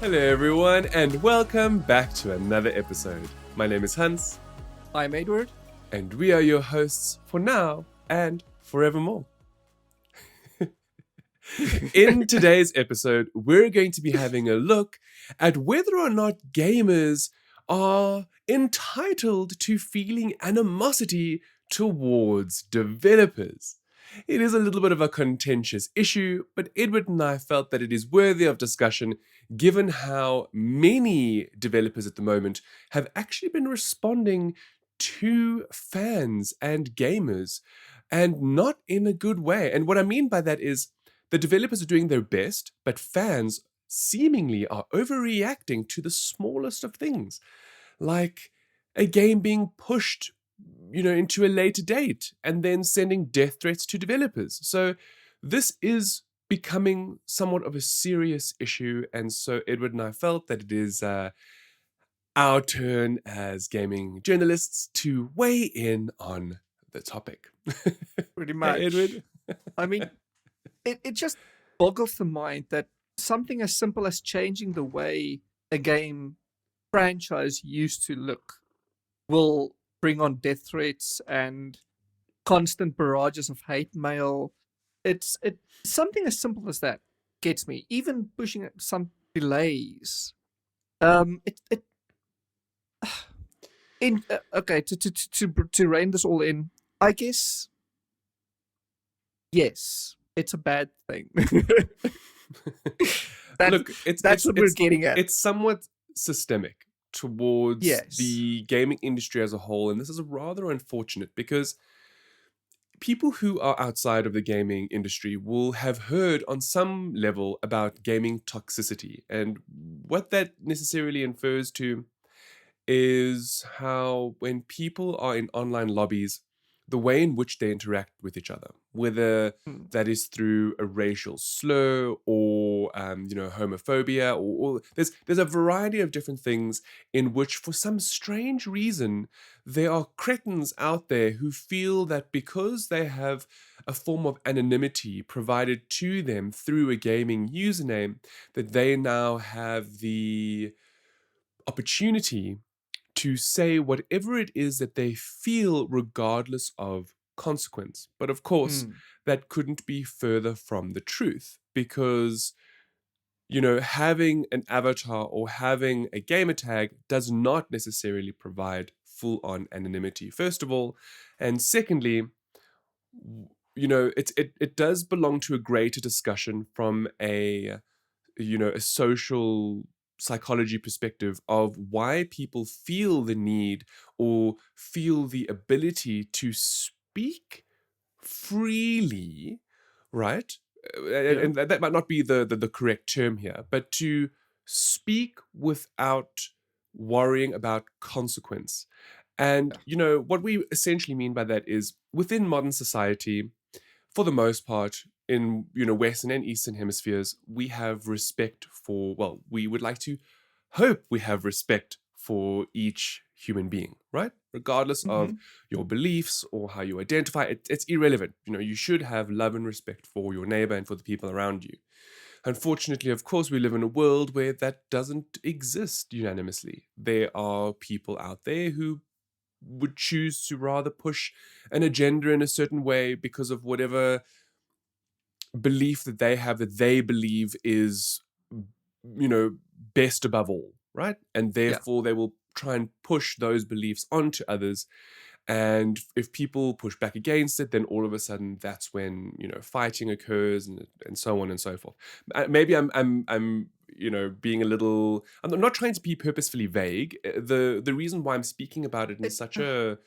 Hello everyone and welcome back to another episode. My name is Hans I'm Edward. and we are your hosts for now and forevermore. In today's episode, we're going to be having a look at whether or not gamers are entitled to feeling animosity towards developers. It is a little bit of a contentious issue, but Edward and I felt that it is worthy of discussion given how many developers at the moment have actually been responding to fans and gamers, and not in a good way. And what I mean by that is the developers are doing their best, but fans seemingly are overreacting to the smallest of things, like a game being pushed into a later date and then sending death threats to developers. So this is becoming somewhat of a serious issue, and so Edward and I felt that it is our turn as gaming journalists to weigh in on the topic. Pretty Hey, much. Edward. I mean, it just boggles the mind that something as simple as changing the way a game franchise used to look will bring on death threats and constant barrages of hate mail. It's something as simple as that gets me. Even pushing some delays. It in okay to rein this all in. I guess yes, it's a bad thing. Look, That's what we're getting at. It's somewhat systemic towards Yes. the gaming industry as a whole, and this is rather unfortunate because people who are outside of the gaming industry will have heard on some level about gaming toxicity, and what that necessarily infers to is how when people are in online lobbies, the way in which they interact with each other, whether Hmm. that is through a racial slur or homophobia, or there's a variety of different things in which, for some strange reason, there are cretins out there who feel that because they have a form of anonymity provided to them through a gaming username, that they now have the opportunity to say whatever it is that they feel regardless of consequence. But of course, Hmm. that couldn't be further from the truth because, having an avatar or having a gamer tag does not necessarily provide full on anonymity, first of all. And secondly, it does belong to a greater discussion from a social psychology perspective of why people feel the need or feel the ability to speak freely, right? Yeah. And that might not be the correct term here, but to speak without worrying about consequence. And what we essentially mean by that is, within modern society, for the most part, in Western and Eastern hemispheres, we have respect for, well, we would like to hope we have respect for each human being, right? Regardless of Mm-hmm. your beliefs or how you identify, it's irrelevant. You should have love and respect for your neighbor and for the people around you. Unfortunately, of course, we live in a world where that doesn't exist unanimously. There are people out there who would choose to rather push an agenda in a certain way because of whatever belief that they have, that they believe is best above all, right? And Yeah. therefore they will try and push those beliefs onto others. And if people push back against it, then all of a sudden that's when fighting occurs, and so on and so forth. Maybe I'm being a little. I'm not trying to be purposefully vague. The reason why I'm speaking about it in such a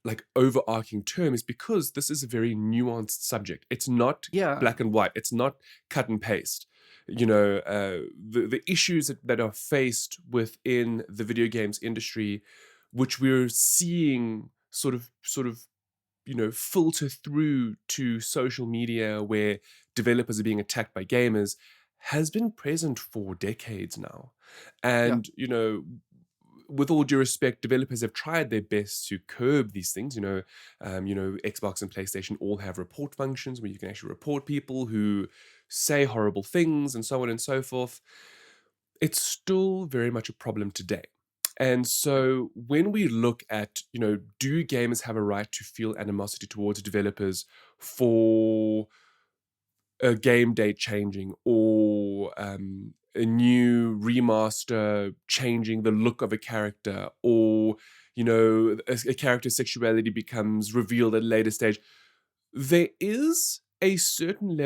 like overarching term is because this is a very nuanced subject. It's not Yeah. black and white. It's not cut and paste. The issues that are faced within the video games industry, which we're seeing sort of filter through to social media, where developers are being attacked by gamers, has been present for decades now. Yeah. And with all due respect, developers have tried their best to curb these things. Xbox and PlayStation all have report functions where you can actually report people who say horrible things and so on and so forth. It's still very much a problem today. And so when we look at, do gamers have a right to feel animosity towards developers for a game date changing, or a new remaster changing the look of a character, or a character's sexuality becomes revealed at a later stage, there is a certain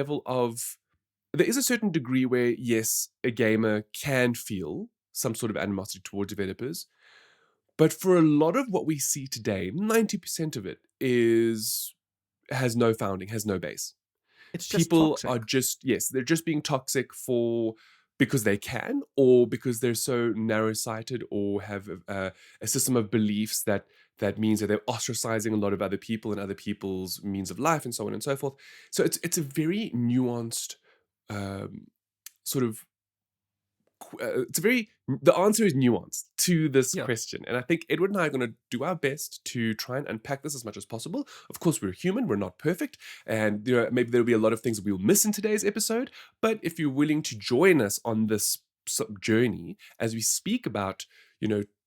degree where, yes, a gamer can feel some sort of animosity toward developers. But for a lot of what we see today, 90% of it has no founding, has no base. It's just People toxic. are they're just being toxic because they can, or because they're so narrow-sighted, or have a system of beliefs that means that they're ostracizing a lot of other people and other people's means of life, and so on and so forth. So it's a very nuanced sort of the answer is nuanced to this question. And I think Edward and I are going to do our best to try and unpack this as much as possible. Of course, we're human, we're not perfect. And maybe there'll be a lot of things that we'll miss in today's episode. But if you're willing to join us on this journey as we speak about,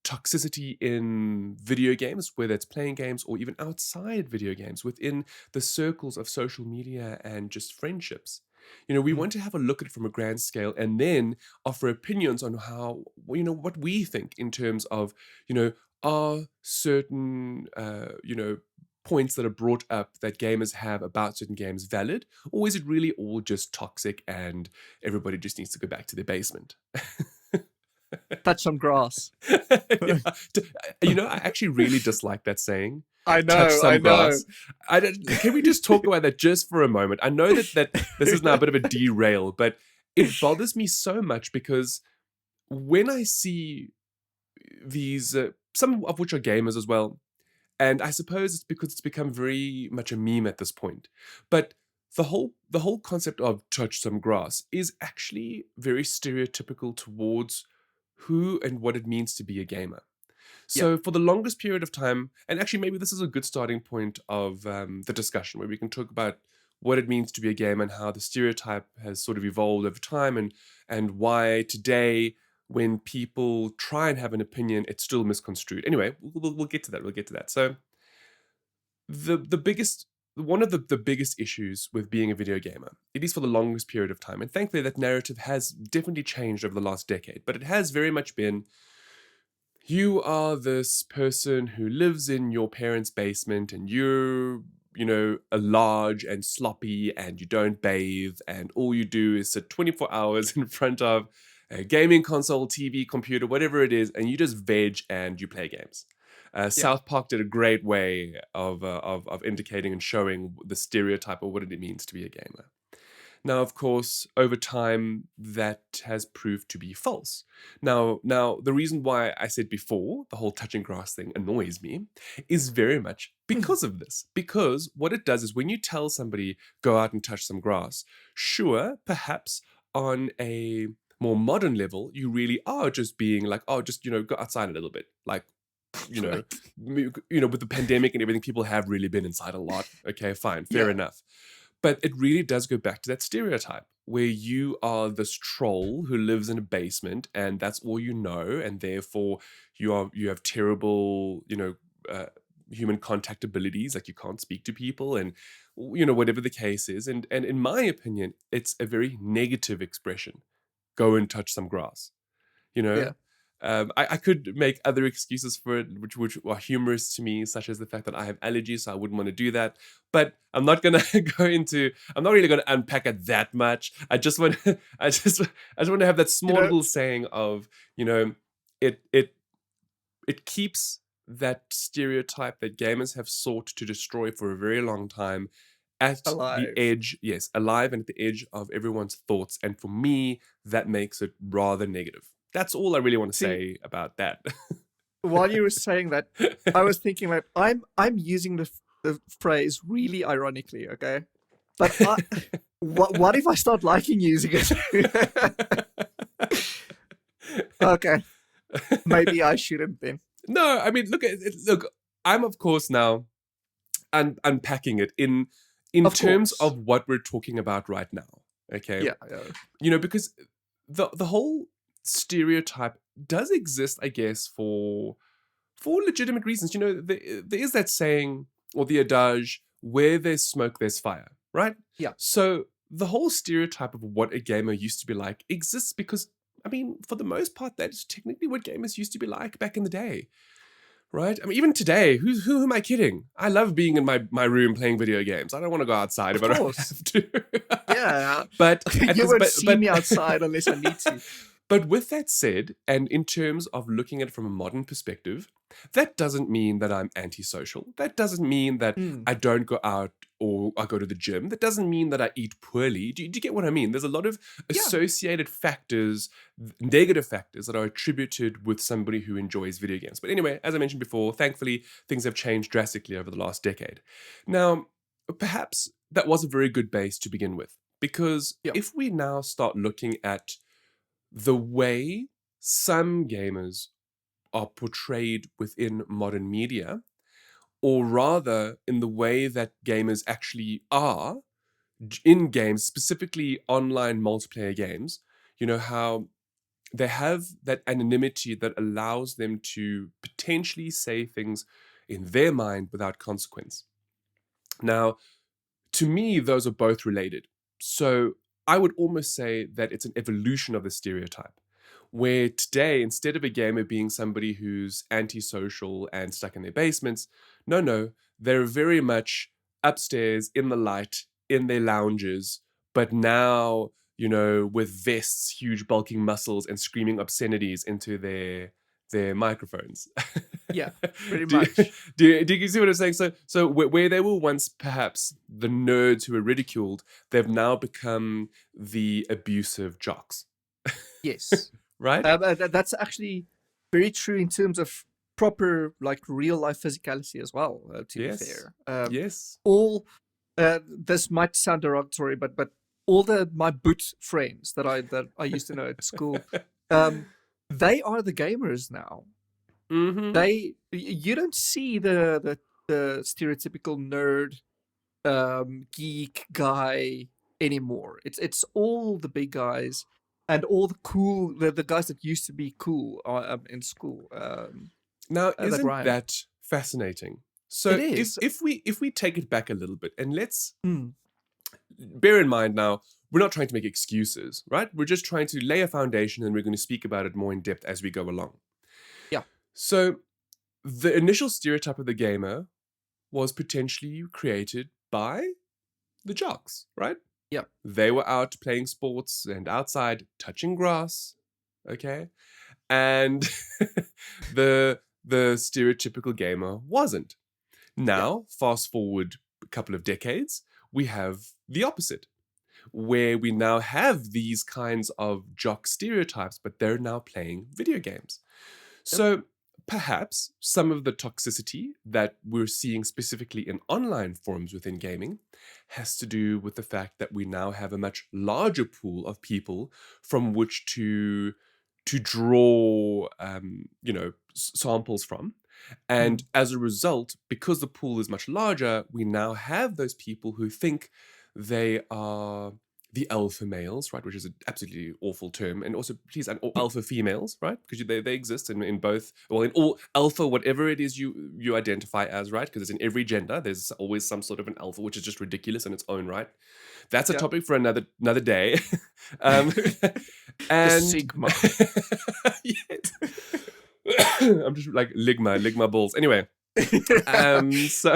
toxicity in video games, whether it's playing games or even outside video games, within the circles of social media and just friendships. We want to have a look at it from a grand scale, and then offer opinions on how, what we think in terms of, are certain, points that are brought up that gamers have about certain games valid, or is it really all just toxic and everybody just needs to go back to their basement? Touch some grass. Yeah. I actually really dislike that saying. I know. Touch some I grass. know. Can we just talk about that just for a moment? I know that this is now a bit of a derail, but it bothers me so much because when I see these, some of which are gamers as well, and I suppose it's because it's become very much a meme at this point, but the whole concept of touch some grass is actually very stereotypical towards who and what it means to be a gamer. So for the longest period of time, and actually maybe this is a good starting point of the discussion, where we can talk about what it means to be a gamer and how the stereotype has sort of evolved over time, and why today, when people try and have an opinion, it's still misconstrued. Anyway, we'll get to that. We'll get to that. So one of the biggest issues with being a video gamer, at least for the longest period of time, and thankfully that narrative has definitely changed over the last decade, but it has very much been, you are this person who lives in your parents' basement, and you're, a large and sloppy, and you don't bathe, and all you do is sit 24 hours in front of a gaming console, TV, computer, whatever it is, and you just veg and you play games. South Park did a great way of indicating and showing the stereotype of what it means to be a gamer. Now, of course, over time, that has proved to be false. Now, the reason why I said before the whole touching grass thing annoys me is very much because of this. Because what it does is, when you tell somebody, go out and touch some grass, sure, perhaps on a more modern level, you really are just being like, oh, just, go outside a little bit. Like, with the pandemic and everything, people have really been inside a lot. Okay, fine, fair enough. But it really does go back to that stereotype where you are this troll who lives in a basement, and that's all you know, and therefore you have terrible, human contact abilities, like you can't speak to people, and whatever the case is. And in my opinion, it's a very negative expression. Go and touch some grass. I could make other excuses for it, which are humorous to me, such as the fact that I have allergies, so I wouldn't want to do that. But I'm not gonna I'm not really gonna unpack it that much. I just want to have that small little saying of, it keeps that stereotype that gamers have sought to destroy for a very long time at the edge, alive and at the edge of everyone's thoughts. And for me, that makes it rather negative. That's all I really want to say about that. While you were saying that, I was thinking that I'm using the phrase really ironically, okay? But what if I start liking using it? Okay. Maybe I shouldn't then. No, I mean, look. I'm of course now unpacking it in Of terms course. of what we're talking about right now. Okay, Yeah. because the whole stereotype does exist, I guess, for legitimate reasons. There is that saying or the adage, where there's smoke, there's fire, right? Yeah. So the whole stereotype of what a gamer used to be like exists because, I mean, for the most part, that's technically what gamers used to be like back in the day, right? I mean, even today, who am I kidding? I love being in my room playing video games. I don't want to go outside if I don't have to. Yeah. But You won't see me outside unless I need to. But with that said, and in terms of looking at it from a modern perspective, that doesn't mean that I'm antisocial. That doesn't mean that I don't go out or I go to the gym. That doesn't mean that I eat poorly. Do you get what I mean? There's a lot of associated factors, negative factors that are attributed with somebody who enjoys video games. But anyway, as I mentioned before, thankfully, things have changed drastically over the last decade. Now, perhaps that was a very good base to begin with, because if we now start looking at the way some gamers are portrayed within modern media, or rather in the way that gamers actually are in games, specifically online multiplayer games, how they have that anonymity that allows them to potentially say things in their mind without consequence. Now, to me, those are both related. So I would almost say that it's an evolution of the stereotype, where today, instead of a gamer being somebody who's antisocial and stuck in their basements, no, they're very much upstairs in the light, in their lounges, but now, with vests, huge bulking muscles, and screaming obscenities into their microphones. Yeah, pretty do, much. do you see what I'm saying? So where they were once perhaps the nerds who were ridiculed, they've now become the abusive jocks. Yes. Right? That's actually very true in terms of proper, like, real life physicality as well. To be fair, yes. All this might sound derogatory, but all my boot friends that I used to know at school, they are the gamers now. Mm-hmm. You don't see the stereotypical nerd, geek guy anymore. It's all the big guys and all the cool the guys that used to be cool in school. Now, that isn't rhyme. that fascinating? So It is. if we take it back a little bit, and let's bear in mind now, we're not trying to make excuses, right? We're just trying to lay a foundation, and we're going to speak about it more in depth as we go along. Yeah. So the initial stereotype of the gamer was potentially created by the jocks, right? Yeah. They were out playing sports and outside touching grass, okay? And the stereotypical gamer wasn't. Now, fast forward a couple of decades, we have the opposite, where we now have these kinds of jock stereotypes, but they're now playing video games. So perhaps some of the toxicity that we're seeing specifically in online forums within gaming has to do with the fact that we now have a much larger pool of people from which to draw samples from. And as a result, because the pool is much larger, we now have those people who think they are the alpha males, right, which is an absolutely awful term, and also please alpha females, right, because they exist in both, well, in all alpha, whatever it is you identify as, right, because it's in every gender. There's always some sort of an alpha, which is just ridiculous in its own right. That's a topic for another day. And the Sigma. I'm just like ligma balls. Anyway, so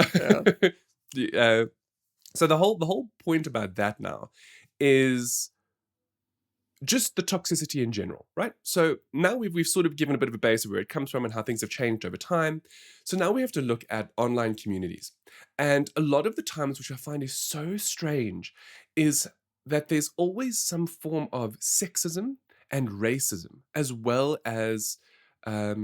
the whole point about that now is just the toxicity in general, right? So now we've sort of given a bit of a base of where it comes from and how things have changed over time. So now we have to look at online communities. And a lot of the times, which I find is so strange, is that there's always some form of sexism and racism, as well as, I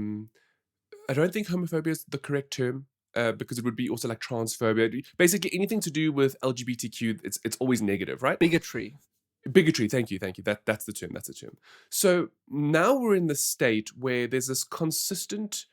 don't think homophobia is the correct term, because it would be also like transphobia. Basically, anything to do with LGBTQ, it's always negative, right? Bigotry. Bigotry, thank you. That's the term. That's the term. So now we're in the state where there's this consistent,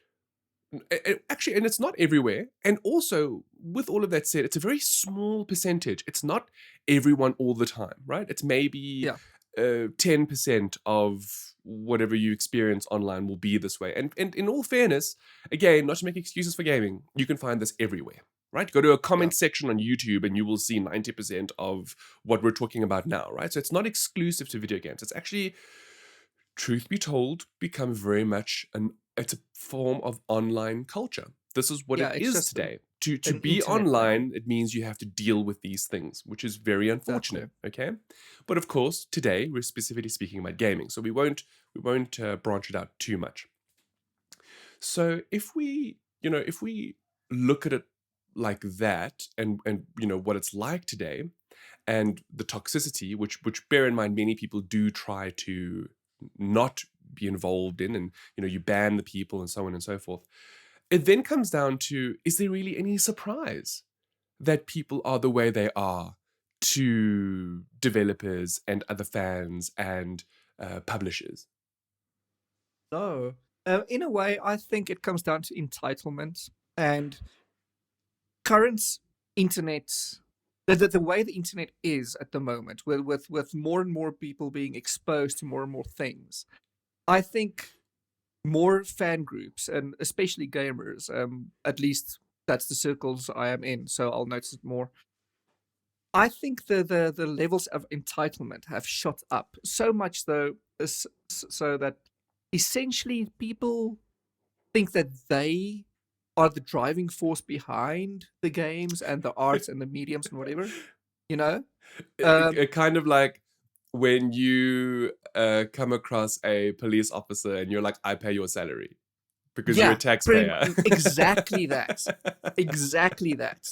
actually, and it's not everywhere. And also, with all of that said, it's a very small percentage. It's not everyone all the time, right? It's maybe Yeah. 10% of whatever you experience online will be this way. And in all fairness, again, not to make excuses for gaming, you can find this everywhere. Right? Go to a comment section on YouTube and you will see 90% of what we're talking about now, right? So it's not exclusive to video games. It's actually, truth be told, become very much it's a form of online culture. This is what Yeah, it it's is just today. To an be internet now. online, it means you have to deal with these things, which is very unfortunate. Okay, but of course, today we're specifically speaking about gaming, so we won't branch it out too much. So if we look at it like that, and what it's like today, and the toxicity, which bear in mind many people do try to not be involved in, and you ban the people and so on and so forth. It then comes down to, is there really any surprise that people are the way they are to developers and other fans and publishers? No. In a way, I think it comes down to entitlement and current internet. The way the internet is at the moment, with more and more people being exposed to more and more things, I think more fan groups, and especially gamers, at least that's the circles I am in, so I'll notice it more. I think the levels of entitlement have shot up so much, though, so that essentially people think that they are the driving force behind the games and the arts and the mediums and whatever, you know? Kind of like when you come across a police officer and you're like, I pay your salary because you're a Yeah, taxpayer. exactly that. Exactly that.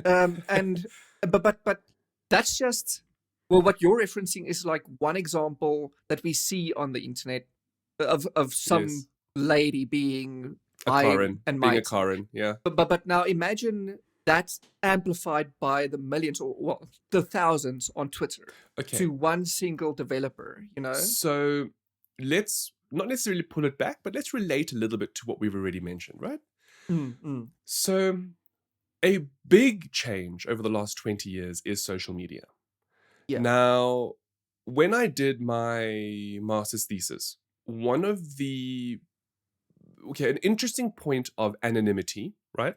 And but that's just, well, what you're referencing is like one example that we see on the internet of some Yes. lady being A high Karen. and Being a mighty. Karen, yeah. But now imagine that's amplified by the millions, or well, the thousands on Twitter Okay. to one single developer, you know? So let's not necessarily pull it back, but let's relate a little bit to what we've already mentioned, right? So a big change over the last 20 years is social media. Yeah. Now, when I did my master's thesis, an interesting point of anonymity, right,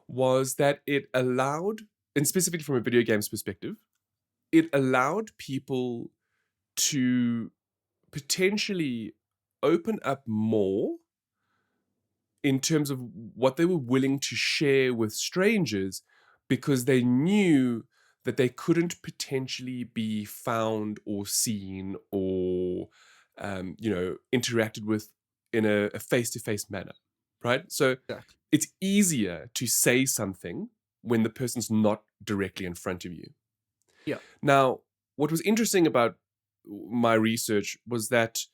was that it allowed, and specifically from a video games perspective, it allowed people to potentially open up more in terms of what they were willing to share with strangers, because they knew that they couldn't potentially be found or seen or interacted with in a face-to-face manner, right? So Exactly. it's easier to say something when the person's not directly in front of you. Yeah. Now, what was interesting about my research was that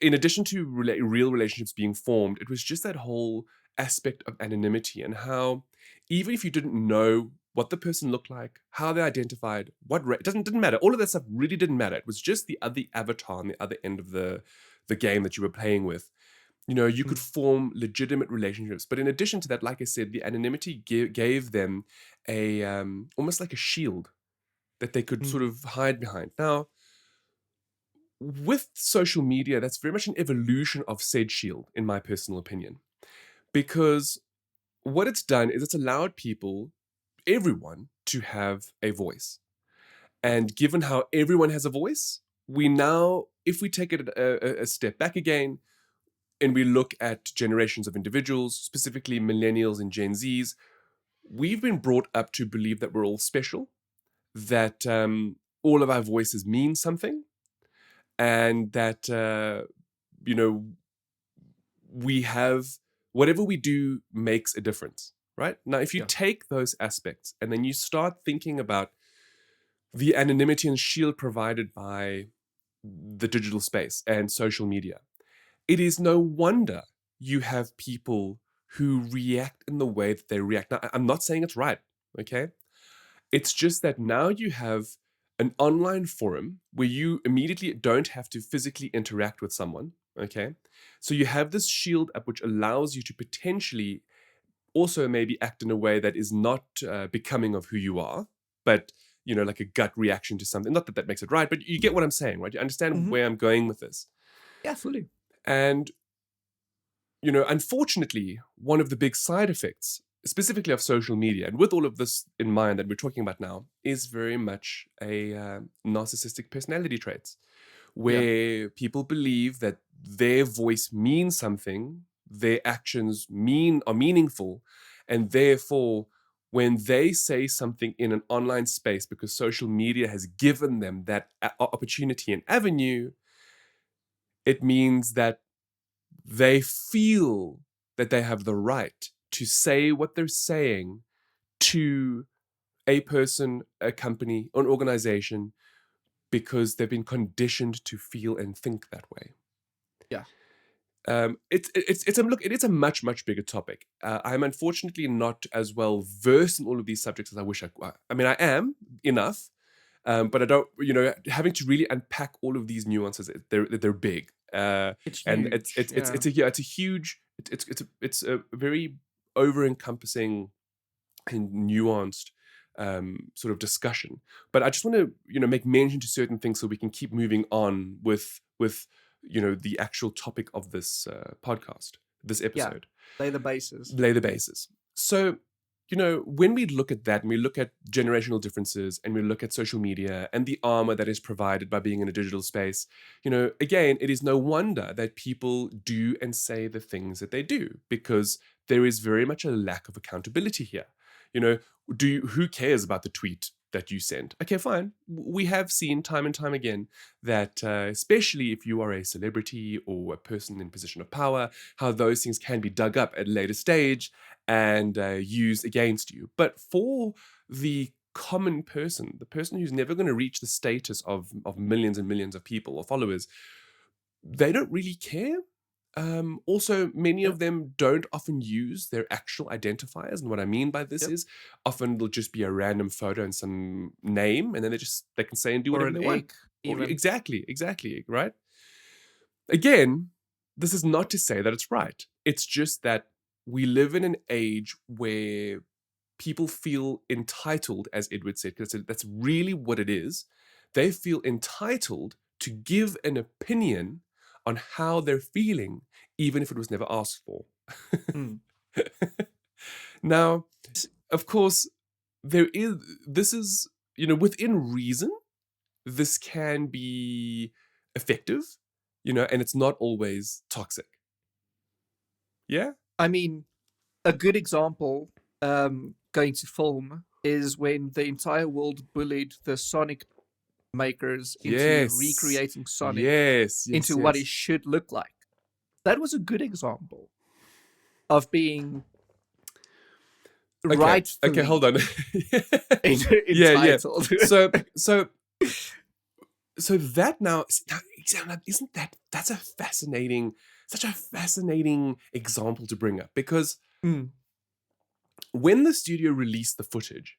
in addition to real relationships being formed, it was just that whole aspect of anonymity, and how even if you didn't know what the person looked like, how they identified, it didn't matter. All of that stuff really didn't matter. It was just the other avatar on the other end of the game that you were playing with. You could form legitimate relationships. But in addition to that, like I said, the anonymity gave them a almost like a shield that they could sort of hide behind. Now, with social media, that's very much an evolution of said shield, in my personal opinion. Because what it's done is it's allowed people, everyone, to have a voice. And given how everyone has a voice, we now, if we take it a step back again, and we look at generations of individuals, specifically millennials and Gen Zs, we've been brought up to believe that we're all special, that all of our voices mean something, and that we have, whatever we do makes a difference, right? Now, if you take those aspects and then you start thinking about the anonymity and shield provided by the digital space and social media, it is no wonder you have people who react in the way that they react. Now, I'm not saying it's right, okay? It's just that now you have an online forum where you immediately don't have to physically interact with someone, okay? So you have this shield up which allows you to potentially also maybe act in a way that is not becoming of who you are, but, you know, like a gut reaction to something. Not that that makes it right, but you get what I'm saying, right? You understand Mhm. where I'm going with this. Yeah, fully. And, you know, unfortunately, one of the big side effects, specifically of social media, and with all of this in mind that we're talking about now, is very much a narcissistic personality traits, Yeah. where people believe that their voice means something, their actions are meaningful, and therefore, when they say something in an online space, because social media has given them that opportunity and avenue, it means that they feel that they have the right to say what they're saying to a person, a company, an organization, because they've been conditioned to feel and think that way. Yeah. It is a much bigger topic. I'm unfortunately not as well versed in all of these subjects as I wish I. I mean, I am enough, but I don't. You know, having to really unpack all of these nuances, they're big, It's and huge. Yeah. it's a huge. It's a very over encompassing and nuanced sort of discussion. But I just want to, you know, make mention to certain things so we can keep moving on with you know, the actual topic of this podcast, this Yeah. episode. Lay the bases. Lay the bases. So, you know, when we look at that and we look at generational differences and we look at social media and the armor that is provided by being in a digital space, you know, again, it is no wonder that people do and say the things that they do, because there is very much a lack of accountability here. You know, who cares about the tweet that you sent? Okay, fine. We have seen time and time again that, especially if you are a celebrity or a person in position of power, how those things can be dug up at a later stage and used against you. But for the common person, the person who's never going to reach the status of millions and millions of people or followers, they don't really care. Also, many Yep. of them don't often use their actual identifiers. And what I mean by this Yep. is often it'll just be a random photo and some name, and then they can say and do Or whatever an they want. egg, even. Exactly, right? Again, this is not to say that it's right. It's just that we live in an age where people feel entitled, as Edward said, because that's really what it is. They feel entitled to give an opinion on how they're feeling, even if it was never asked for. Mm. Now, of course, this is, you know, within reason, this can be effective, you know, and it's not always toxic. Yeah? I mean, a good example, going to film, is when the entire world bullied the Sonic makers into Yes. recreating Sonic Yes. into what he Yes. should look like. That was a good example of being Okay, hold rightfully on. Yeah. entitled. So that now, isn't that's such a fascinating example to bring up, because Mm. when the studio released the footage,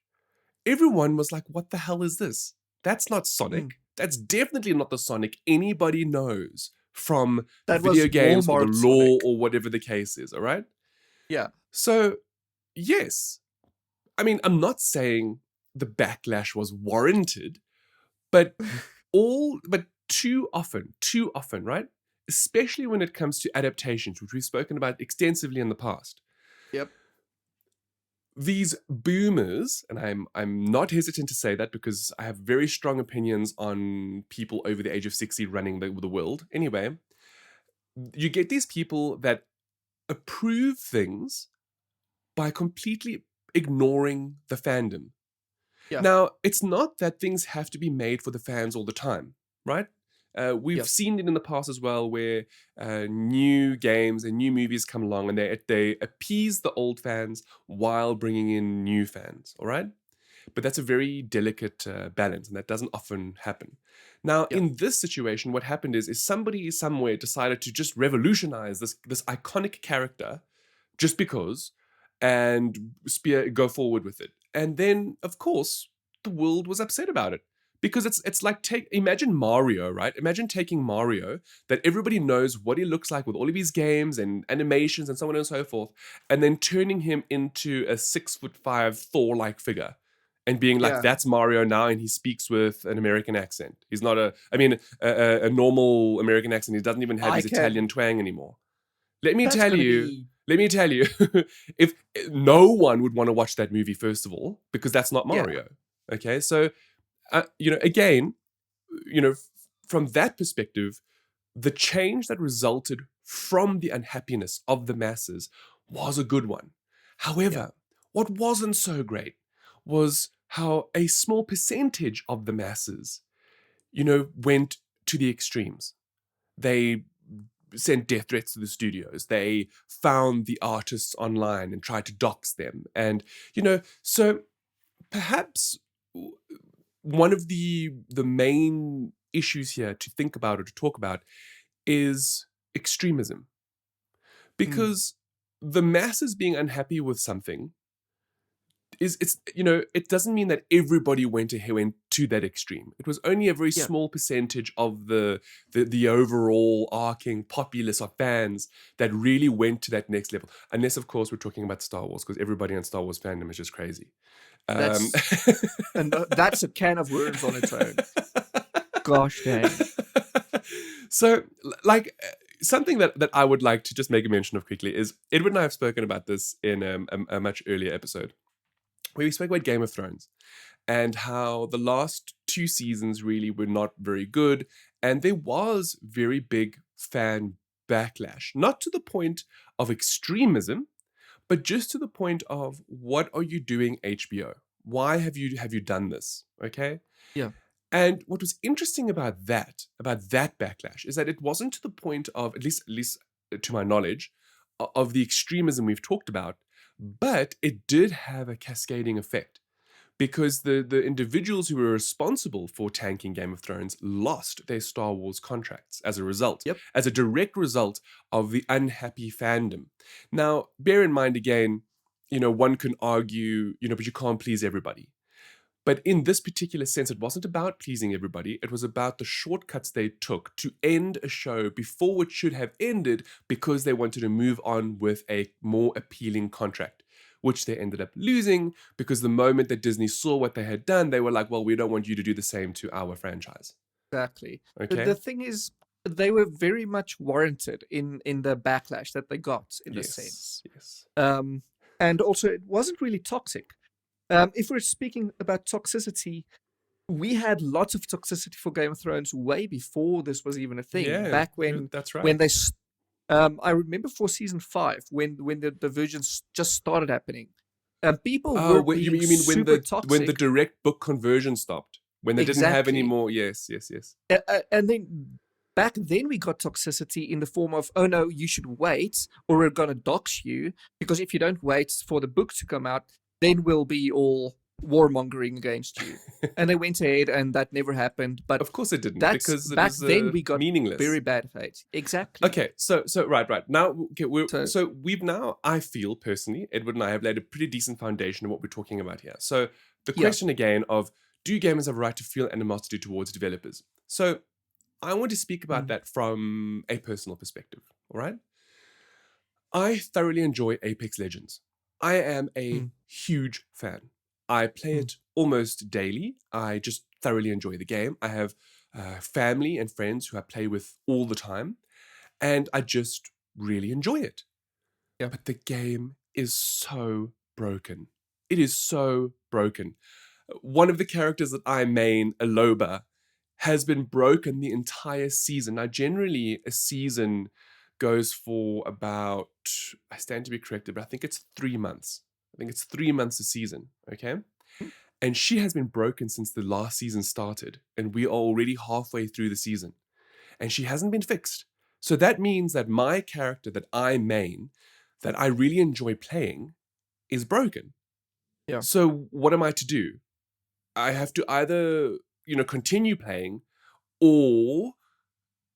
everyone was like, what the hell is this? That's not Sonic. Mm. That's definitely not the Sonic anybody knows from That video was games or the Walmart law Sonic. or whatever the case is, all right? Yeah. So, yes. I mean, I'm not saying the backlash was warranted, but too often, right? Especially when it comes to adaptations, which we've spoken about extensively in the past. Yep. These boomers, and I'm not hesitant to say that because I have very strong opinions on people over the age of 60 running the world. Anyway, you get these people that approve things by completely ignoring the fandom. Yeah. Now, it's not that things have to be made for the fans all the time, right? We've Yes. seen it in the past as well, where new games and new movies come along and they appease the old fans while bringing in new fans, all right? But that's a very delicate balance, and that doesn't often happen. Now, Yeah. in this situation, what happened is somebody somewhere decided to just revolutionize this iconic character just because, and go forward with it. And then, of course, the world was upset about it Because it's like imagine Mario, right? Imagine taking Mario that everybody knows what he looks like with all of his games and animations and so on and so forth, and then turning him into a 6'5" Thor-like figure. And being like, Yeah. that's Mario now, and he speaks with an American accent. He's not a normal American accent. He doesn't even have his Italian twang anymore. Let me tell you, if no one would want to watch that movie, first of all, because that's not Mario. Yeah. Okay, so, again, from that perspective, the change that resulted from the unhappiness of the masses was a good one. However, what wasn't so great was how a small percentage of the masses, went to the extremes. They sent death threats to the studios. They found the artists online and tried to dox them. And, so perhaps one of the main issues here to think about or to talk about is extremism. Because the masses being unhappy with something it doesn't mean that everybody went to that extreme. It was only a very small percentage of the overall arcing populace of fans that really went to that next level. Unless, of course, we're talking about Star Wars, because everybody in Star Wars fandom is just crazy. That's a can of worms on its own. Gosh dang. So, something that I would like to just make a mention of quickly is Edward and I have spoken about this in a much earlier episode, where we spoke about Game of Thrones and how the last 2 seasons really were not very good, and there was very big fan backlash, not to the point of extremism, but just to the point of, what are you doing, HBO? Why have you done this? Okay? Yeah. And what was interesting about that backlash is that it wasn't to the point of, at least to my knowledge, of the extremism we've talked about, but it did have a cascading effect, because the individuals who were responsible for tanking Game of Thrones lost their Star Wars contracts as a result, as a direct result of the unhappy fandom. Now, bear in mind again, one can argue, but you can't please everybody. But in this particular sense, it wasn't about pleasing everybody. It was about the shortcuts they took to end a show before it should have ended, because they wanted to move on with a more appealing contract, which they ended up losing, because the moment that Disney saw what they had done, they were like, well, we don't want you to do the same to our franchise. Exactly. Okay. The thing is, they were very much warranted in the backlash that they got, in a sense. Yes. And also, it wasn't really toxic. If we're speaking about toxicity, we had lots of toxicity for Game of Thrones way before this was even a thing. Back when, that's right. when they, I remember for season 5, when the diversions just started happening, people were being you mean super toxic. when the direct book conversion stopped, when they didn't have any more. Yes. And then back then we got toxicity in the form of, oh no, you should wait, or we're gonna dox you, because if you don't wait for the book to come out, then we'll be all warmongering against you. And they went ahead, and that never happened. But of course it didn't, because it back was, then we got meaningless. Very bad hate. Exactly. Okay, so right now, so we've now, I feel personally, Edward and I have laid a pretty decent foundation of what we're talking about here. So the question again of, do gamers have a right to feel animosity towards developers? So I want to speak about that from a personal perspective. All right, I thoroughly enjoy Apex Legends. I am a huge fan. I play it almost daily. I just thoroughly enjoy the game. I have family and friends who I play with all the time, and I just really enjoy it. Yeah. But the game is so broken. It is so broken. One of the characters that I main, Aloba, has been broken the entire season. Now, generally, a season goes for about, I stand to be corrected, but I think it's 3 months. I think it's 3 months a season, okay? And she has been broken since the last season started, and we are already halfway through the season, and she hasn't been fixed. So that means that my character that I main, that I really enjoy playing, is broken. Yeah. So what am I to do? I have to either, continue playing or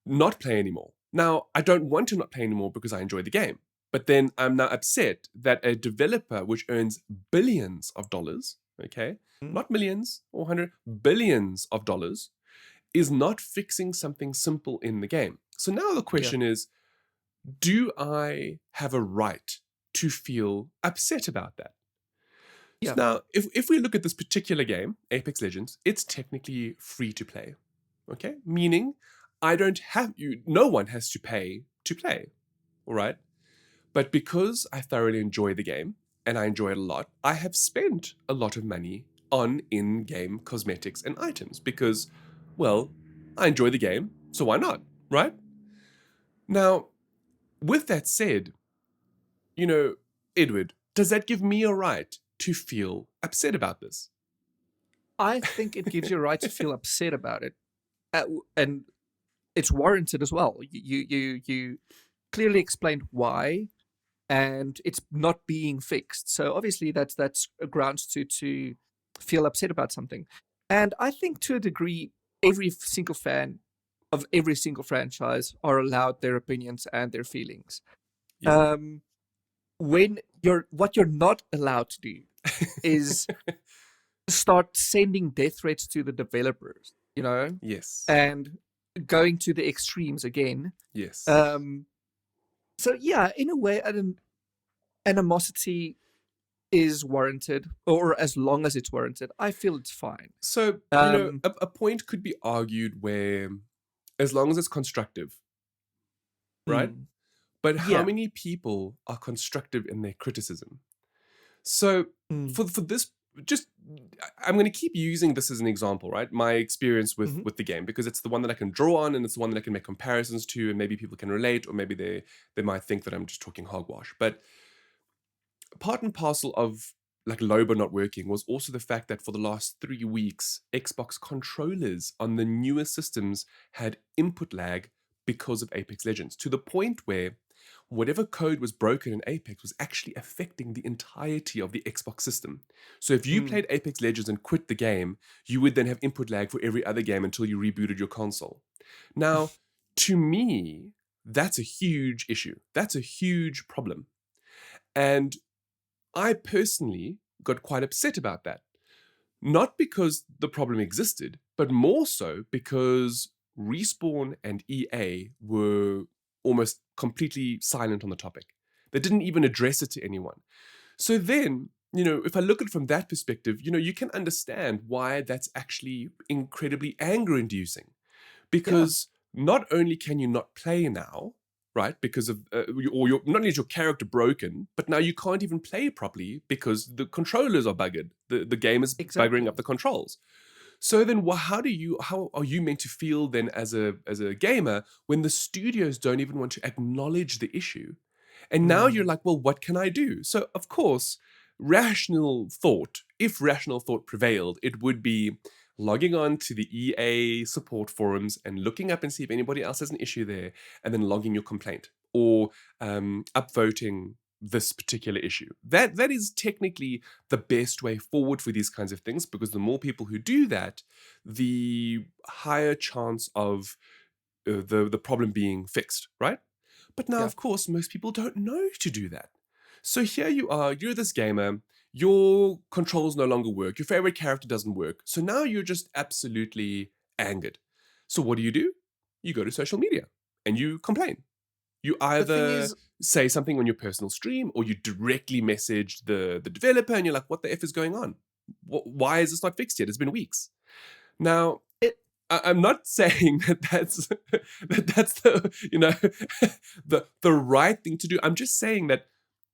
not play anymore. Now, I don't want to not play anymore because I enjoy the game. But then I'm now upset that a developer which earns billions of dollars, okay, Mm. not millions or hundred billions of dollars, is not fixing something simple in the game. So now the question is, do I have a right to feel upset about that? So Yeah. now, if we look at this particular game, Apex Legends, it's technically free to play. Okay? Meaning, I don't have you, no one has to pay to play. All right? But because I thoroughly enjoy the game, and I enjoy it a lot, I have spent a lot of money on in-game cosmetics and items because, well, I enjoy the game, so why not, right? Now, with that said, Edward, does that give me a right to feel upset about this? I think it gives you a right to feel upset about it, and it's warranted as well. You clearly explained why, and it's not being fixed. So obviously that's grounds to feel upset about something. And I think to a degree, every single fan of every single franchise are allowed their opinions and their feelings. Yeah. What you're not allowed to do is start sending death threats to the developers, Yes. and going to the extremes again. Yes. So yeah, in a way, animosity is warranted, or as long as it's warranted, I feel it's fine. So, a point could be argued where, as long as it's constructive, right? But how Yeah. many people are constructive in their criticism? So, for this, I'm going to keep using this as an example, right? My experience with the game, because it's the one that I can draw on, and it's the one that I can make comparisons to, and maybe people can relate, or maybe they might think that I'm just talking hogwash. But part and parcel of like Loba not working was also the fact that for the last 3 weeks, Xbox controllers on the newer systems had input lag because of Apex Legends, to the point where whatever code was broken in Apex was actually affecting the entirety of the Xbox system. So if you played Apex Legends and quit the game, you would then have input lag for every other game until you rebooted your console. Now, to me, that's a huge issue. That's a huge problem. And I personally got quite upset about that. Not because the problem existed, but more so because Respawn and EA were almost completely silent on the topic. They didn't even address it to anyone. So then, if I look at it from that perspective, you can understand why that's actually incredibly anger-inducing. Because not only can you not play now, right, because of, not only is your character broken, but now you can't even play properly because the controllers are buggered. The game is buggering up the controls. So then, how are you meant to feel then as a gamer when the studios don't even want to acknowledge the issue? And now you're like, well, what can I do? So of course, if rational thought prevailed, it would be logging on to the EA support forums and looking up and see if anybody else has an issue there, and then logging your complaint or upvoting this particular issue. That is technically the best way forward for these kinds of things, because the more people who do that, the higher chance of the problem being fixed, right? But now, of course, most people don't know to do that. So here you are, you're this gamer, your controls no longer work, your favorite character doesn't work. So now you're just absolutely angered. So what do? You go to social media and you complain. You either say something on your personal stream, or you directly message the developer and you're like, what the F is going on? Why is this not fixed yet? It's been weeks. Now, I'm not saying that's the right thing to do. I'm just saying that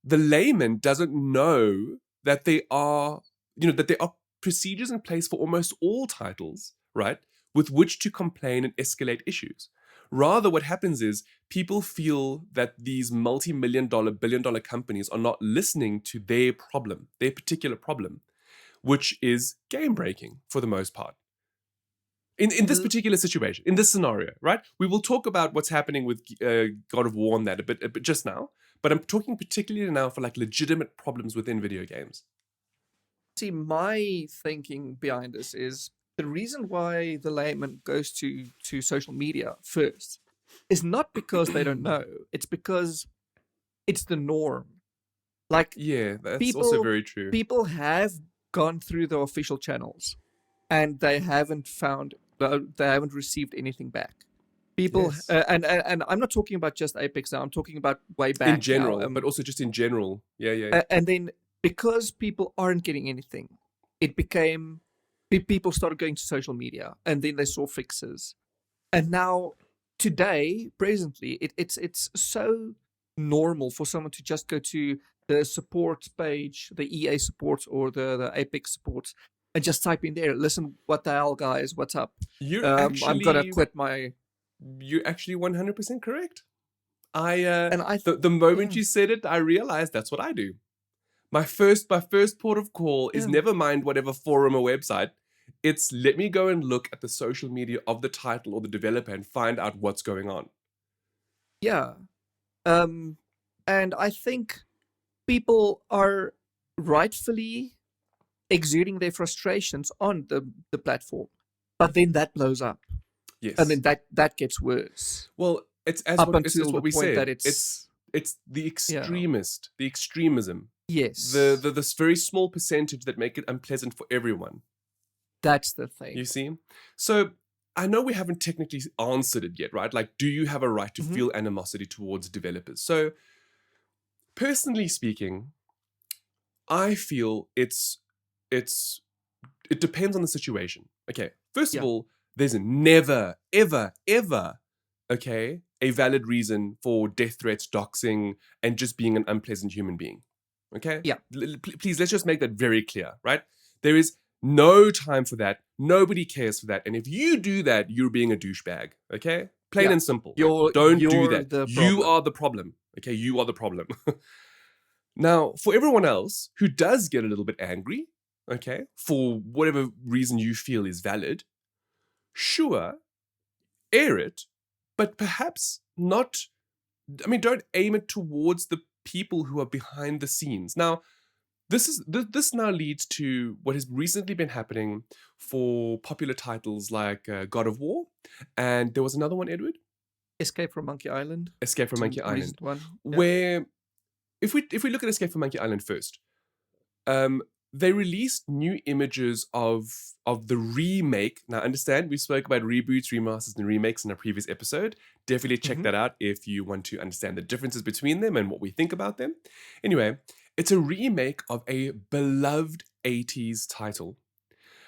the layman doesn't know that there are procedures in place for almost all titles, right, with which to complain and escalate issues. Rather, what happens is people feel that these multi-million-dollar, billion-dollar companies are not listening to their particular problem, which is game breaking for the most part. In this particular situation, in this scenario, right? We will talk about what's happening with God of War and that a bit just now, but I'm talking particularly now for like legitimate problems within video games. See, my thinking behind this is the reason why the layman goes to social media first is not because they don't know. It's because it's the norm. Like, that's also very true. People have gone through the official channels and they haven't received anything back. People, Yes. and I'm not talking about just Apex now. I'm talking about way back In general, now. but also just in general. Yeah. And then because people aren't getting anything, it became people started going to social media, and then they saw fixes. And now, today, presently, it's so normal for someone to just go to the support page, the EA support or the Apex support, and just type in there, listen, what the hell, guys, what's up? I'm gonna quit my. You're actually 100% correct. And The moment you said it, I realized that's what I do. My first port of call is never mind whatever forum or website. It's let me go and look at the social media of the title or the developer and find out what's going on. Yeah. And I think people are rightfully exuding their frustrations on the platform, but then that blows up. Yes. And then that gets worse. Well, it's up what, until it's what the we point said. that it's the extremist, the extremism. Yes. This very small percentage that make it unpleasant for everyone. That's the thing. You see? So I know we haven't technically answered it yet, right? Like, do you have a right to feel animosity towards developers? So personally speaking, I feel it depends on the situation. Okay. First of all, there's never, ever, ever, okay, a valid reason for death threats, doxing, and just being an unpleasant human being. Okay? Yeah. Please, let's just make that very clear, right? There is no time for that. Nobody cares for that. And if you do that, you're being a douchebag. Okay? Plain and simple. Don't do that. You are the problem. Okay? You are the problem. Now, for everyone else who does get a little bit angry, okay, for whatever reason you feel is valid, sure, air it, but perhaps not. I mean, don't aim it towards the people who are behind the scenes. Now, this now leads to what has recently been happening for popular titles like God of War, and there was another one, Edward. Escape from Monkey Island. Escape from Monkey Island, one. Where if we look at Escape from Monkey Island first, they released new images of the remake. Now, understand, we spoke about reboots, remasters, and remakes in a previous episode. Definitely check that out if you want to understand the differences between them and what we think about them. Anyway, it's a remake of a beloved 80s title.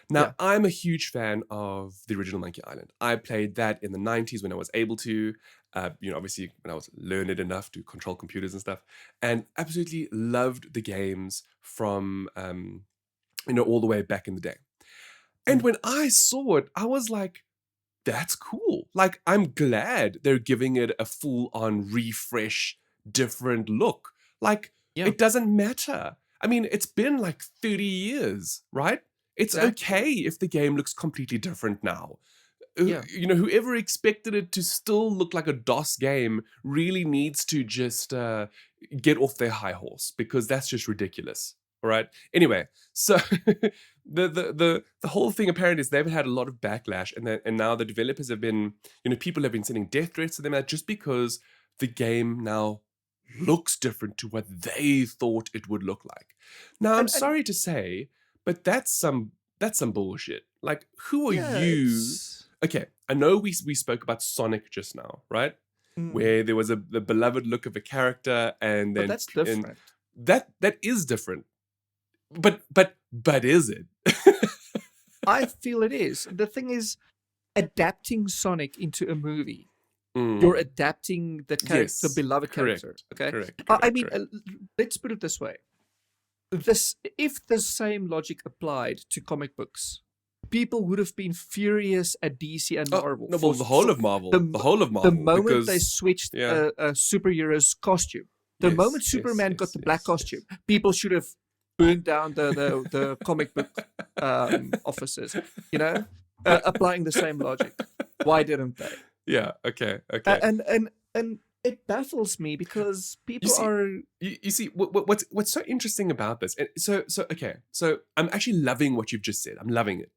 Now, I'm a huge fan of the original Monkey Island. I played that in the 90s when I was able to, obviously when I was learned enough to control computers and stuff, and absolutely loved the games from, all the way back in the day. And when I saw it, I was like, that's cool. Like, I'm glad they're giving it a full-on refresh, different look. Like, it doesn't matter. I mean, it's been like 30 years, right? It's okay if the game looks completely different now. Whoever expected it to still look like a DOS game really needs to just get off their high horse, because that's just ridiculous. All right. Anyway, so the whole thing apparently is they've had a lot of backlash, and now the developers have been, people have been sending death threats to them just because the game now looks different to what they thought it would look like. Now, I'm sorry to say, but that's some bullshit. Like, who are you? Okay, I know we spoke about Sonic just now, right? Where there was the beloved look of a character, and then that's different. That is different. But is it? I feel it is. The thing is, adapting Sonic into a movie. You're adapting the character, the beloved character. Okay, correct. I mean, let's put it this way: if the same logic applied to comic books, people would have been furious at DC and Marvel. No, well, the whole of Marvel. The moment they switched a superhero's costume, the moment Superman got the black costume, people should have burned down the comic book offices. Applying the same logic. Why didn't they? Yeah. Okay. And it baffles me because people are. You see, what's so interesting about this? And so I'm actually loving what you've just said. I'm loving it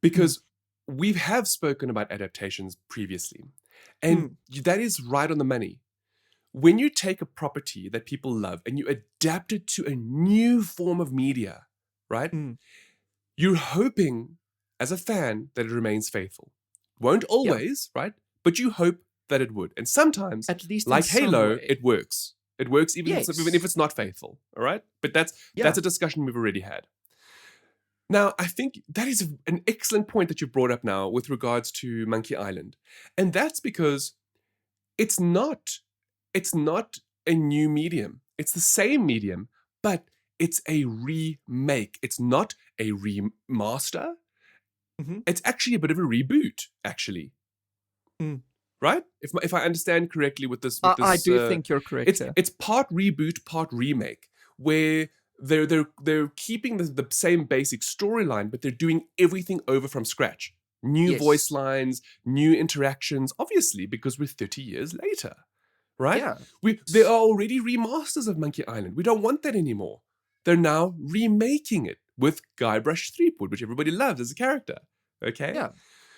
because we have spoken about adaptations previously, and that is right on the money. When you take a property that people love and you adapt it to a new form of media, right? Mm. You're hoping as a fan that it remains faithful. Won't always, right? But you hope that it would. And sometimes, At least in like some Halo, way. it works. It works even Yes. if it's not faithful, all right? But that's Yeah. a discussion we've already had. Now, I think that is an excellent point that you brought up now with regards to Monkey Island. And that's because it's not a new medium. It's the same medium, but it's a remake. It's not a remaster. Mhm. It's actually a bit of a reboot, actually. Mm. Right? If I understand correctly with this, I do think you're correct. it's part reboot, part remake, where they're keeping the same basic storyline, but they're doing everything over from scratch. New Yes. voice lines, new interactions, obviously, because we're 30 years later. Right? Yeah. There are already remasters of Monkey Island. We don't want that anymore. They're now remaking it with Guybrush Threepwood, which everybody loves as a character. Okay? Yeah.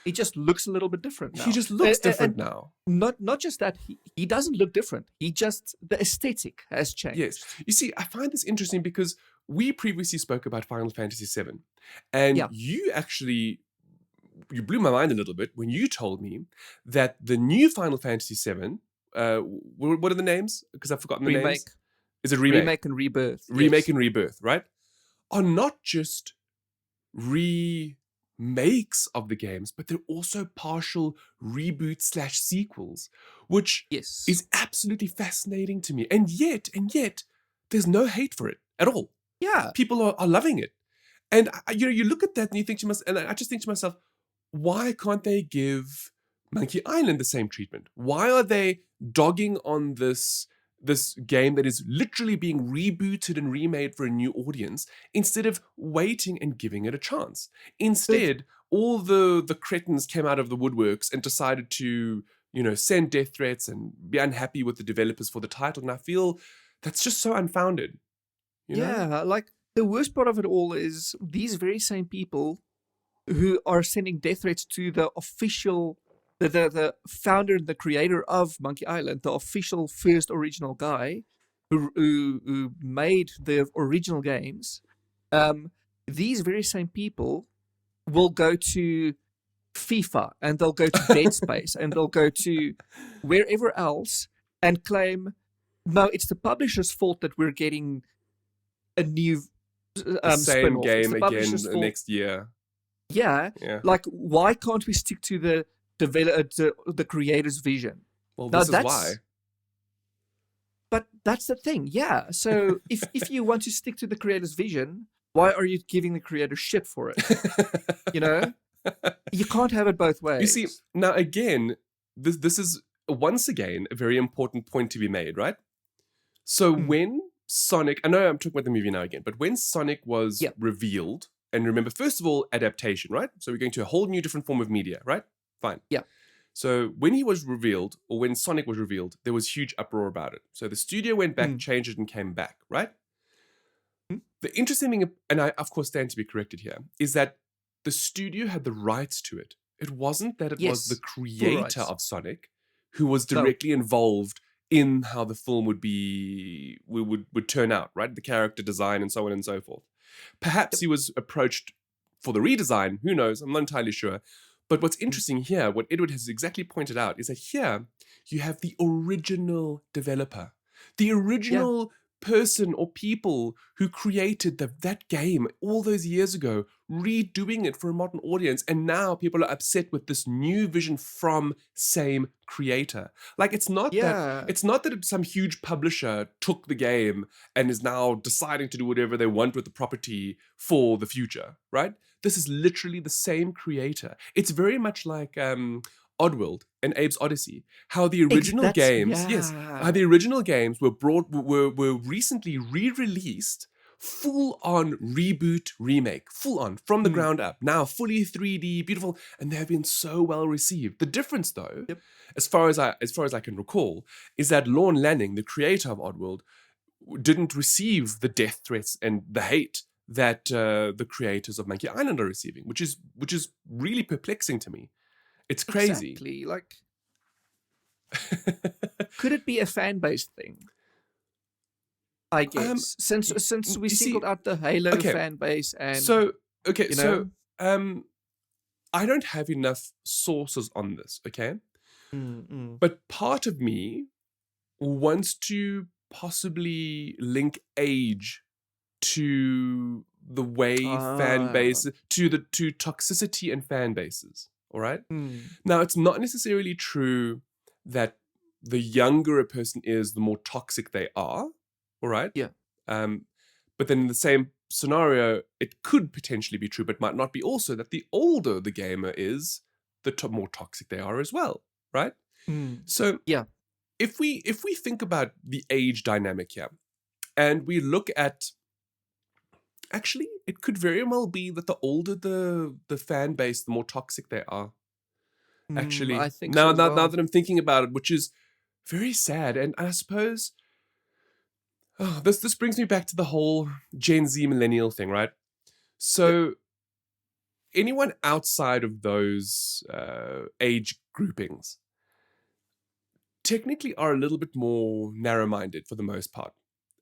He just looks a little bit different now. He just looks different now. Not just that, he doesn't look different. The aesthetic has changed. Yes. You see, I find this interesting because we previously spoke about Final Fantasy VII. And you blew my mind a little bit when you told me that the new Final Fantasy VII, what are the names? Because I've forgotten the names. Is it remake? Remake and rebirth. Remake and rebirth, right? Are not just remakes of the games, but they're also partial reboot/sequels, which is absolutely fascinating to me. And yet, there's no hate for it at all. Yeah. People are loving it. And you look at that and you think to myself, and I just think to myself, why can't they give Monkey Island the same treatment? Why are they dogging on this game that is literally being rebooted and remade for a new audience instead of waiting and giving it a chance? Instead, all the cretins came out of the woodworks and decided to, send death threats and be unhappy with the developers for the title. And I feel that's just so unfounded. Yeah, like the worst part of it all is these very same people who are sending death threats to the official, the founder and the creator of Monkey Island, the official first original guy who made the original games. These very same people will go to FIFA and they'll go to Dead Space and they'll go to wherever else and claim, no, it's the publisher's fault that we're getting a new same game again next year. Yeah, like why can't we stick to the creator's vision? Well, this is why. But that's the thing, yeah. So if you want to stick to the creator's vision, why are you giving the creator shit for it? You can't have it both ways. You see, now again, this is once again a very important point to be made, right? So when Sonic, I know I'm talking about the movie now again, but when Sonic was revealed, and remember, first of all, adaptation, right? So we're going to a whole new different form of media, right? Fine. Yeah. So when he was revealed, or when Sonic was revealed, there was huge uproar about it. So the studio went back, changed it, and came back, right? The interesting thing, and I, of course, stand to be corrected here, is that the studio had the rights to it. It wasn't that it was the creator of Sonic who was directly involved in how the film would turn out, right? The character design and so on and so forth. Perhaps he was approached for the redesign. Who knows? I'm not entirely sure. But what's interesting here, what Edward has exactly pointed out, is that here you have the original developer, the original person or people who created that game all those years ago, redoing it for a modern audience, and now people are upset with this new vision from same creator. Like it's not that some huge publisher took the game and is now deciding to do whatever they want with the property for the future, right? This is literally the same creator. It's very much like Oddworld and Abe's Odyssey. How the original games, how the original games were recently re-released, full on reboot remake, full on from the ground up. Now fully 3D, beautiful, and they have been so well received. The difference, though, as far as I can recall, is that Lorne Lanning, the creator of Oddworld, didn't receive the death threats and the hate that the creators of Monkey Island are receiving, which is really perplexing to me. It's crazy. Exactly. Like, could it be a fan-based thing? I guess since we you see, singled out the Halo okay, fan base, and so okay, you so know, I don't have enough sources on this, okay, mm. but part of me wants to possibly link age to the way fan Ah, base to toxicity and fan bases. All right. mm. Now it's not necessarily true that the younger a person is, the more toxic they are. All right. Yeah. But then in the same scenario, it could potentially be true, but might not be also that the older the gamer is, the more toxic they are as well. Right. Mm. So Yeah. if we think about the age dynamic here, and we look at, actually, it could very well be that the older the fan base, the more toxic they are. I Actually, think so now as well. that I'm thinking about it, which is very sad, and I suppose this brings me back to the whole Gen Z millennial thing, right? Yep. So anyone outside of those age groupings technically are a little bit more narrow-minded for the most part,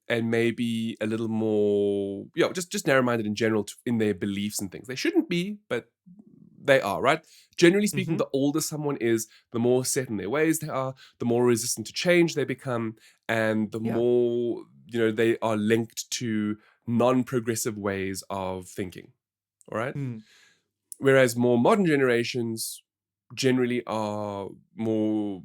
and maybe a little more, just narrow-minded in general in their beliefs and things. They shouldn't be, but they are, right? Generally speaking, Mm-hmm. the older someone is, the more set in their ways they are, the more resistant to change they become, and the Yeah. more, they are linked to non-progressive ways of thinking, all right? Mm. Whereas more modern generations generally are more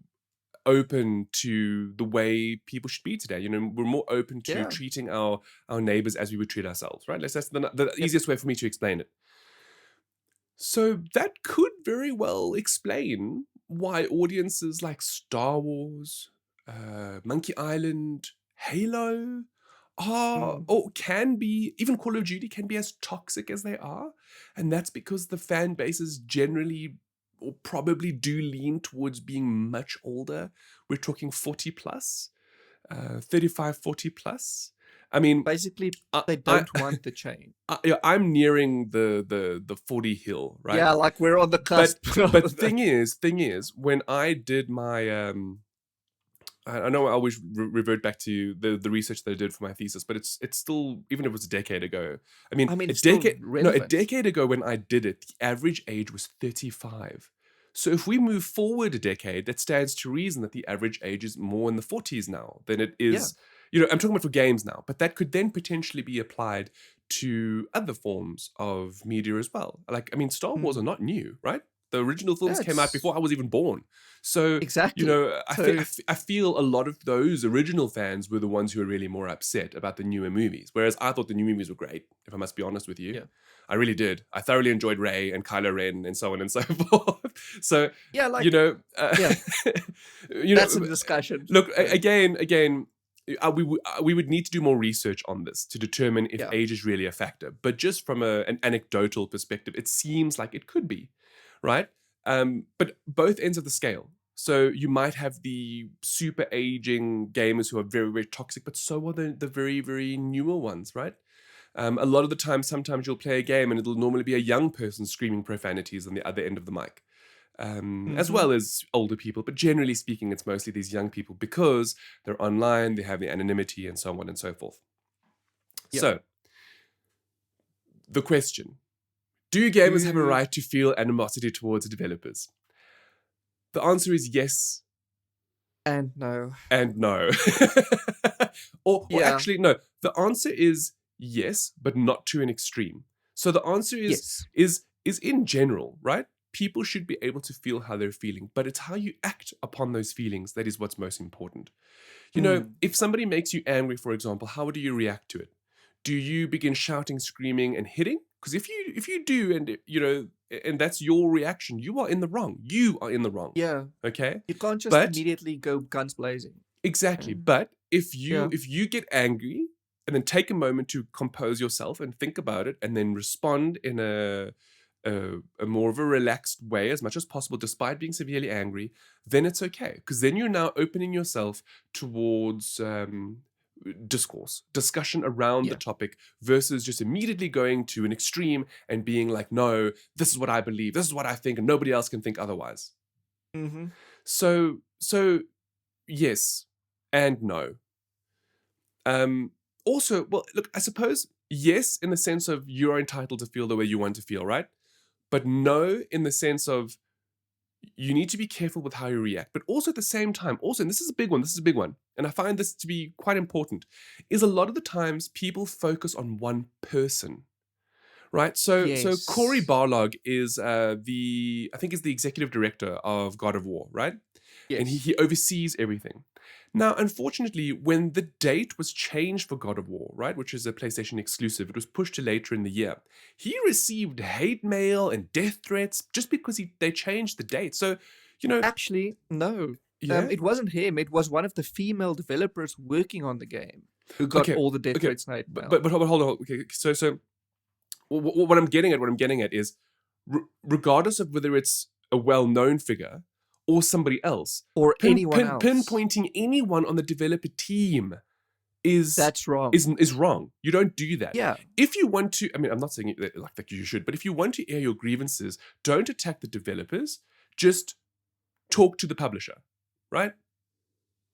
open to the way people should be today. We're more open to Yeah. treating our neighbors as we would treat ourselves, right? That's the Yep. easiest way for me to explain it. So that could very well explain why audiences like Star Wars, Monkey Island, Halo are, Mm. or can be, even Call of Duty can be as toxic as they are. And that's because the fan bases generally, or probably do, lean towards being much older. We're talking 40 plus, 35, 40 plus. I mean, Basically, I, they I, don't want the change. I'm nearing the 40 hill, right? Yeah, like we're on the But cusp of that. thing is, when I did my I know I always revert back to the research that I did for my thesis, but it's still, even if it was a decade ago. I mean, I mean, a it's still a relevant. decade ago when I did it, the average age was 35. So if we move forward a decade, that stands to reason that the average age is more in the 40s now than it is. I'm talking about for games now, but that could then potentially be applied to other forms of media as well. Like, I mean, Star Wars are Mm. not new, right? The original films Yeah, came out it's before I was even born. So, exactly. So I feel a lot of those original fans were the ones who were really more upset about the newer movies. Whereas I thought the new movies were great, if I must be honest with you. yeah, I really did. I thoroughly enjoyed Rey and Kylo Ren and so on and so forth. So, yeah, like you know, yeah, you that's a know, discussion. look, So, again, we would need to do more research on this to determine if yeah. age is really a factor. But just from an anecdotal perspective, it seems like it could be, right? But both ends of the scale. So you might have the super aging gamers who are very, very toxic, but so are the very, very newer ones, right? A lot of the time, sometimes you'll play a game and it'll normally be a young person screaming profanities on the other end of the mic, as Mm-hmm. well as older people. But generally speaking, it's mostly these young people because they're online, they have the anonymity, and so on and so forth. Yeah. So, the question: do gamers have a Do right to feel animosity towards developers? The answer is yes and no. and no. or Yeah. actually, no. The answer is yes, but not to an extreme. So the answer is Yes. in general, right? People should be able to feel how they're feeling, but it's how you act upon those feelings that is what's most important. Mm. If somebody makes you angry, for example, how do you react to it? Do you begin shouting, screaming, and hitting? Because if you do, and that's your reaction, you are in the wrong. You are in the wrong. Yeah. Okay, You can't just but immediately go guns blazing. exactly. But if Yeah. you get angry and then take a moment to compose yourself and think about it, and then respond in a more of a relaxed way as much as possible, despite being severely angry, then it's okay. Because then you're now opening yourself towards discussion around the Yeah. topic, versus just immediately going to an extreme and being like, no, this is what I believe, this is what I think, and nobody else can think otherwise. Mm-hmm. So yes and no. also, well, look, I suppose, yes, in the sense of you're entitled to feel the way you want to feel, right? But no, in the sense of you need to be careful with how you react. But also at the same time, also, and this is a big one, and I find this to be quite important, is a lot of the times people focus on one person. Right, so Corey Yes. Barlog is I think is the executive director of God of War, right? And Yes. he oversees everything. Now, unfortunately, when the date was changed for God of War, right, which is a PlayStation exclusive, it was pushed to later in the year. He received hate mail and death threats just because they changed the date. So, Actually, no. yeah. It wasn't him. It was one of the female developers working on the game who got all the death threats and hate mail. But hold on. Okay, so what I'm getting at is, regardless of whether it's a well-known figure or somebody else, or anyone else, pinpointing anyone on the developer team that's wrong. Is wrong. You don't do that. Yeah. If you want to, I mean, I'm not saying it like you should, but if you want to air your grievances, don't attack the developers. Just talk to the publisher, right?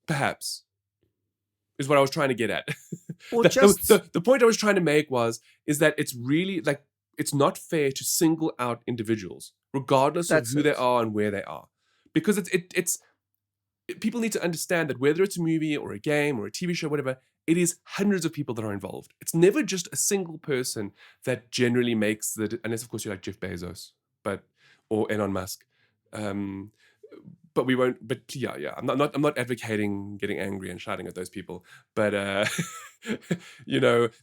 Perhaps is what I was trying to get at. Or the point I was trying to make is that it's really like, it's not fair to single out individuals, regardless of who they are and where they are, because it's people need to understand that whether it's a movie or a game or a TV show, whatever, it is hundreds of people that are involved. It's never just a single person that generally makes unless of course you're like Jeff Bezos, or Elon Musk. But we won't. But yeah. I'm not advocating getting angry and shouting at those people. But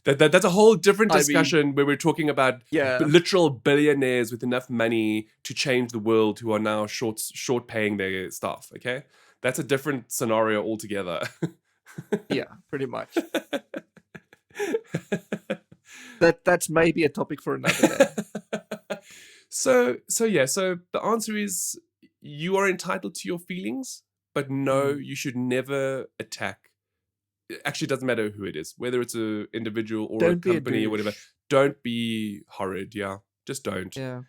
that's a whole different discussion where we're talking about literal billionaires with enough money to change the world who are now short paying their staff. Okay, that's a different scenario altogether. Yeah, pretty much. That's maybe a topic for another day. So the answer is, you are entitled to your feelings, but no, you should never attack. Actually, it doesn't matter who it is, whether it's an individual or a company or whatever. Don't be horrid, yeah. Just don't. Yeah.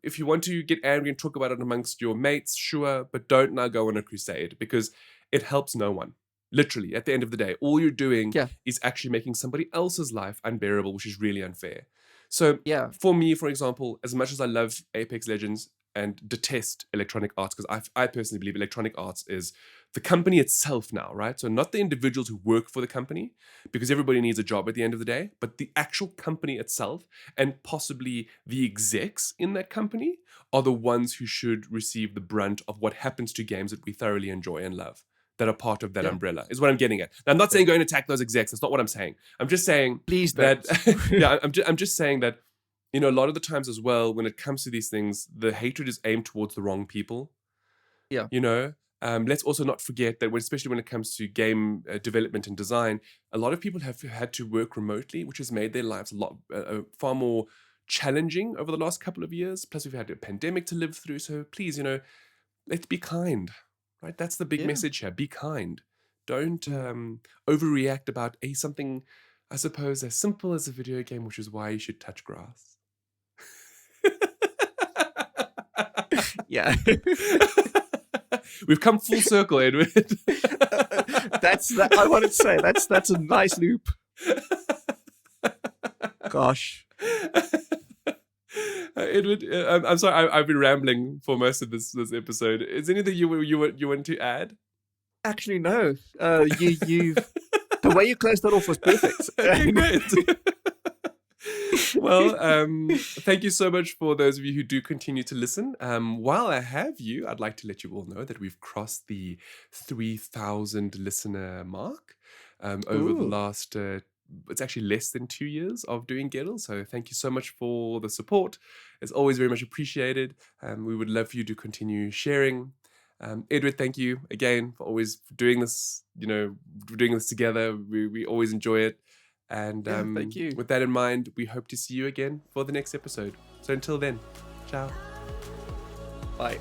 If you want to get angry and talk about it amongst your mates, sure, but don't now go on a crusade, because it helps no one. Literally, at the end of the day, all you're doing is actually making somebody else's life unbearable, which is really unfair. So for me, for example, as much as I love Apex Legends and detest electronic arts, because I personally believe electronic arts is the company itself now, right? So not the individuals who work for the company, because everybody needs a job at the end of the day, but the actual company itself, and possibly the execs in that company, are the ones who should receive the brunt of what happens to games that we thoroughly enjoy and love, that are part of that umbrella, is what I'm getting at. Now, I'm not saying go and attack those execs. That's not what I'm saying. I'm just saying I'm just saying that, a lot of the times as well, when it comes to these things, the hatred is aimed towards the wrong people. Yeah. Let's also not forget that especially when it comes to game development and design, a lot of people have had to work remotely, which has made their lives a lot far more challenging over the last couple of years. Plus, we've had a pandemic to live through. So please, let's be kind, right? That's the big message here. Be kind. Don't overreact about something, I suppose, as simple as a video game, which is why you should touch grass. Yeah. We've come full circle, Edward. I wanted to say that's a nice loop. Gosh. Edward, I'm sorry, I've been rambling for most of this episode. Is there anything you want to add? Actually, no. You the way you closed that off was perfect. Okay, great. Well, thank you so much for those of you who do continue to listen. While I have you, I'd like to let you all know that we've crossed the 3,000 listener mark over the last, it's actually less than 2 years of doing Gettle. So thank you so much for the support. It's always very much appreciated. We would love for you to continue sharing. Edward, thank you again for always doing this, doing this together. We always enjoy it. And thank you. With that in mind, we hope to see you again for the next episode. So until then, ciao. Bye.